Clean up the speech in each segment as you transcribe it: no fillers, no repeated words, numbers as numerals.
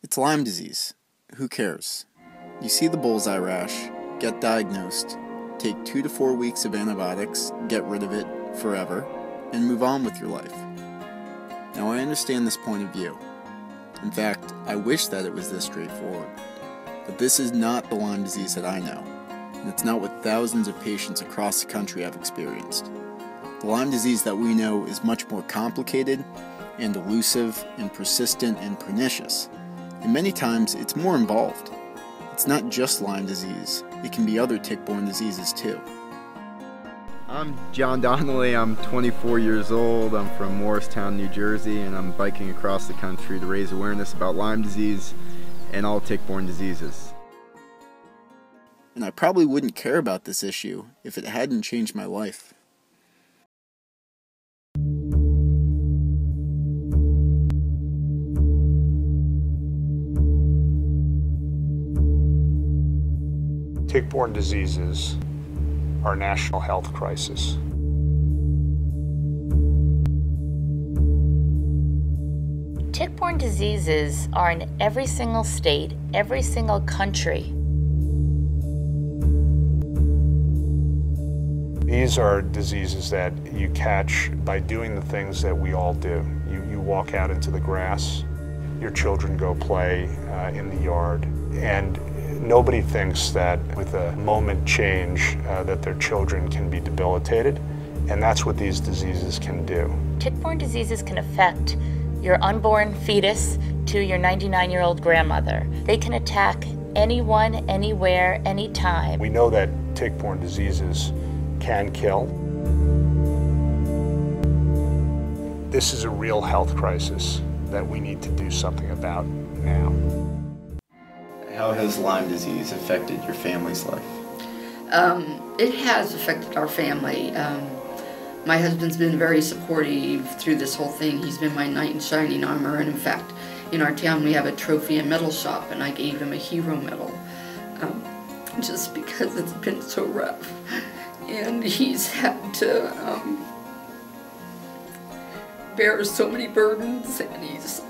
It's Lyme disease. Who cares? You see the bullseye rash, get diagnosed, take 2 to 4 weeks of antibiotics, get rid of it forever, and move on with your life. Now I understand this point of view. In fact, I wish that it was this straightforward. But this is not the Lyme disease that I know, and it's not what thousands of patients across the country have experienced. The Lyme disease that we know is much more complicated and elusive and persistent and pernicious. And many times it's more involved. It's not just Lyme disease, it can be other tick-borne diseases too. I'm John Donnelly, I'm 24 years old, I'm from Morristown, New Jersey, and I'm biking across the country to raise awareness about Lyme disease and all tick-borne diseases. And I probably wouldn't care about this issue if it hadn't changed my life. Tick-borne diseases are a national health crisis. Tick-borne diseases are in every single state, every single country. These are diseases that you catch by doing the things that we all do. You walk out into the grass, your children go play in the yard, and nobody thinks that with a moment change that their children can be debilitated, and that's what these diseases can do. Tick-borne diseases can affect your unborn fetus to your 99-year-old grandmother. They can attack anyone, anywhere, anytime. We know that tick-borne diseases can kill. This is a real health crisis that we need to do something about now. How has Lyme disease affected your family's life? It has affected our family. My husband's been very supportive through this whole thing. He's been my knight in shining armor, and in fact, in our town we have a trophy and medal shop, and I gave him a hero medal just because it's been so rough. And he's had to bear so many burdens, and he's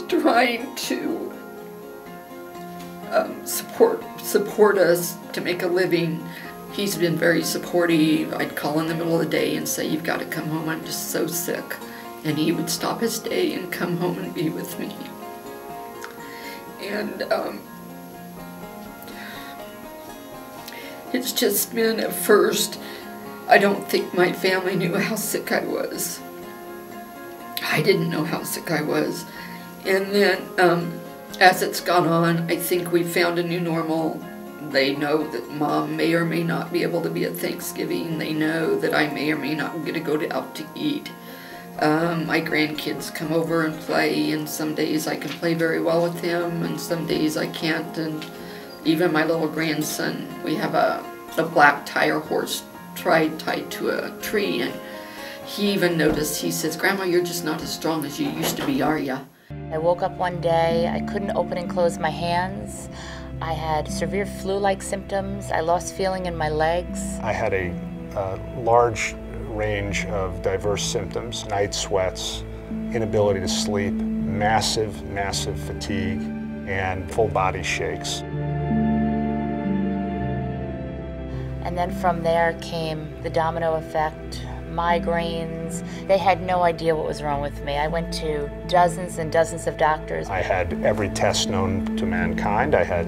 trying to support us to make a living. He's been very supportive. I'd call in the middle of the day and say, "You've got to come home, I'm just so sick." And he would stop his day and come home and be with me. And it's just been, at first, I don't think my family knew how sick I was. I didn't know how sick I was. And then, as it's gone on, I think we found a new normal. They know that Mom may or may not be able to be at Thanksgiving. They know that I may or may not get to go out to eat. My grandkids come over and play, and some days I can play very well with them, and some days I can't. And even my little grandson, we have a black tire horse tied to a tree, and he even noticed, he says, "Grandma, you're just not as strong as you used to be, are ya?" I woke up one day, I couldn't open and close my hands. I had severe flu-like symptoms. I lost feeling in my legs. I had a large range of diverse symptoms: night sweats, inability to sleep, massive fatigue, and full body shakes. And then from there came the domino effect, migraines. They had no idea what was wrong with me. I went to dozens and dozens of doctors. I had every test known to mankind. I had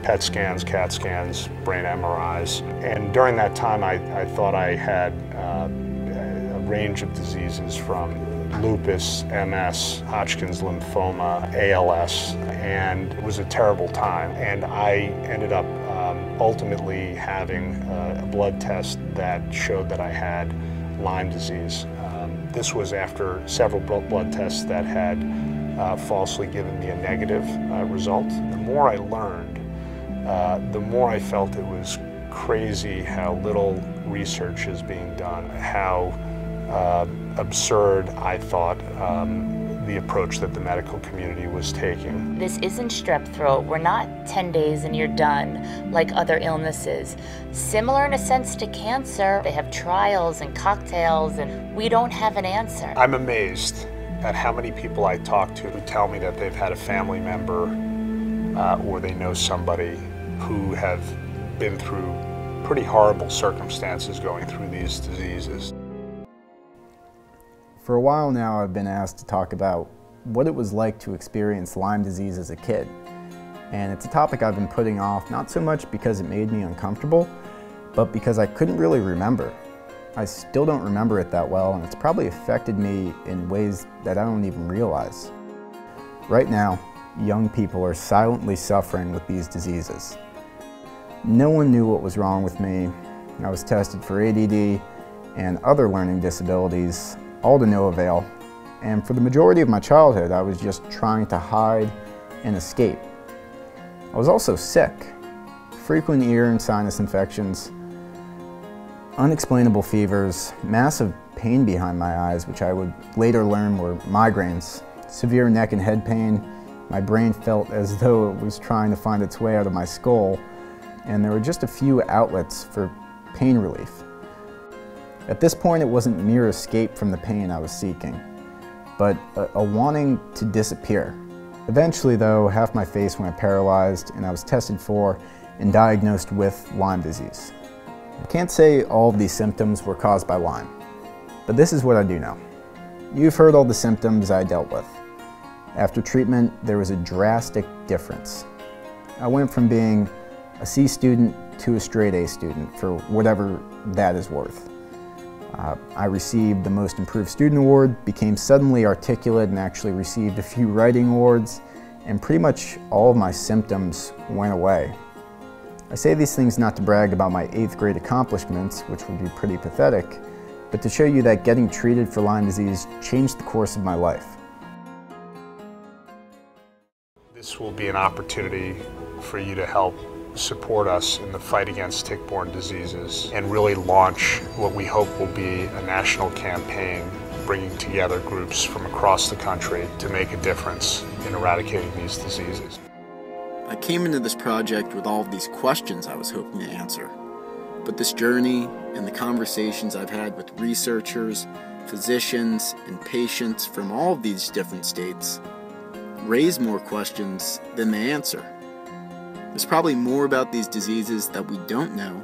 PET scans, CAT scans, brain MRIs. And during that time, I thought I had a range of diseases from lupus, MS, Hodgkin's lymphoma, ALS, and it was a terrible time. And I ended up ultimately having a blood test that showed that I had Lyme disease. This was after several blood tests that had falsely given me a negative result. The more I learned, the more I felt it was crazy how little research is being done, how absurd I thought the approach that the medical community was taking. This isn't strep throat. We're not 10 days and you're done like other illnesses. Similar in a sense to cancer. They have trials and cocktails, and we don't have an answer. I'm amazed at how many people I talk to who tell me that they've had a family member or they know somebody who have been through pretty horrible circumstances going through these diseases. For a while now, I've been asked to talk about what it was like to experience Lyme disease as a kid. And it's a topic I've been putting off, not so much because it made me uncomfortable, but because I couldn't really remember. I still don't remember it that well, and it's probably affected me in ways that I don't even realize. Right now, young people are silently suffering with these diseases. No one knew what was wrong with me. I was tested for ADD and other learning disabilities, all to no avail. And for the majority of my childhood, I was just trying to hide and escape. I was also sick. Frequent ear and sinus infections, unexplainable fevers, massive pain behind my eyes, which I would later learn were migraines, severe neck and head pain. My brain felt as though it was trying to find its way out of my skull, and there were just a few outlets for pain relief. At this point, it wasn't mere escape from the pain I was seeking, but a wanting to disappear. Eventually, though, half my face went paralyzed, and I was tested for and diagnosed with Lyme disease. I can't say all of these symptoms were caused by Lyme, but this is what I do know. You've heard all the symptoms I dealt with. After treatment, there was a drastic difference. I went from being a C student to a straight A student, for whatever that is worth. I received the Most Improved Student Award, became suddenly articulate, and actually received a few writing awards, and pretty much all of my symptoms went away. I say these things not to brag about my 8th grade accomplishments, which would be pretty pathetic, but to show you that getting treated for Lyme disease changed the course of my life. This will be an opportunity for you to help support us in the fight against tick-borne diseases and really launch what we hope will be a national campaign bringing together groups from across the country to make a difference in eradicating these diseases. I came into this project with all of these questions I was hoping to answer, but this journey and the conversations I've had with researchers, physicians, and patients from all of these different states raise more questions than they answer. There's probably more about these diseases that we don't know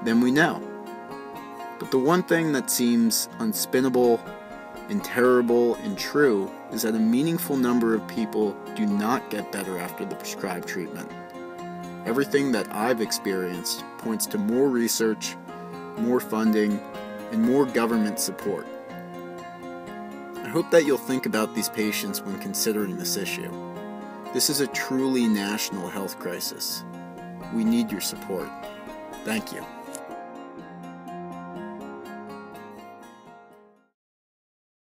than we know. But the one thing that seems unspinnable and terrible and true is that a meaningful number of people do not get better after the prescribed treatment. Everything that I've experienced points to more research, more funding, and more government support. I hope that you'll think about these patients when considering this issue. This is a truly national health crisis. We need your support. Thank you.